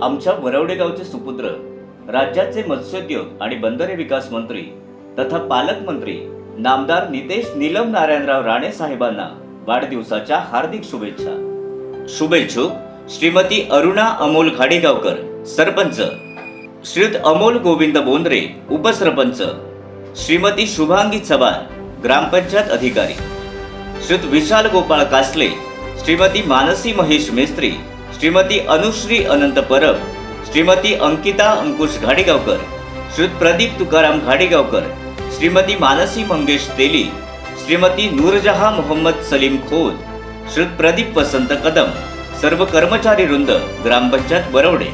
आमच्या वरवडे गावचे सुपुत्र, राज्याचे मत्स्योद्योग आणि बंदरे विकास मंत्री तथा पालकमंत्री नामदार नितेश नीलम नारायणराव राणे साहेबांना वाढदिवसाच्या हार्दिक शुभेच्छा। शुभेच्छुक श्रीमती अरुणा अमोल खाडेगावकर, सरपंच, श्रीयुत अमोल गोविंद बोंद्रे, उपसरपंच, श्रीमती शुभांगी चव्हाण, ग्रामपंचायत अधिकारी, श्रीयुत विशाल गोपाळ कासले, श्रीमती मानसी महेश मेस्त्री, श्रीमती अनुश्री अनंत परब, श्रीमती अंकिता अंकुश घाडेगावकर, श्रीयुत प्रदीप तुकाराम घाडेगावकर, श्रीमती मानसी मंगेश तेली, श्रीमती नूरजहां मोहम्मद सलीम खोत, श्रीयुत प्रदीप वसंत कदम, सर्व कर्मचारी वृंद, ग्रामपंचायत वरवडे।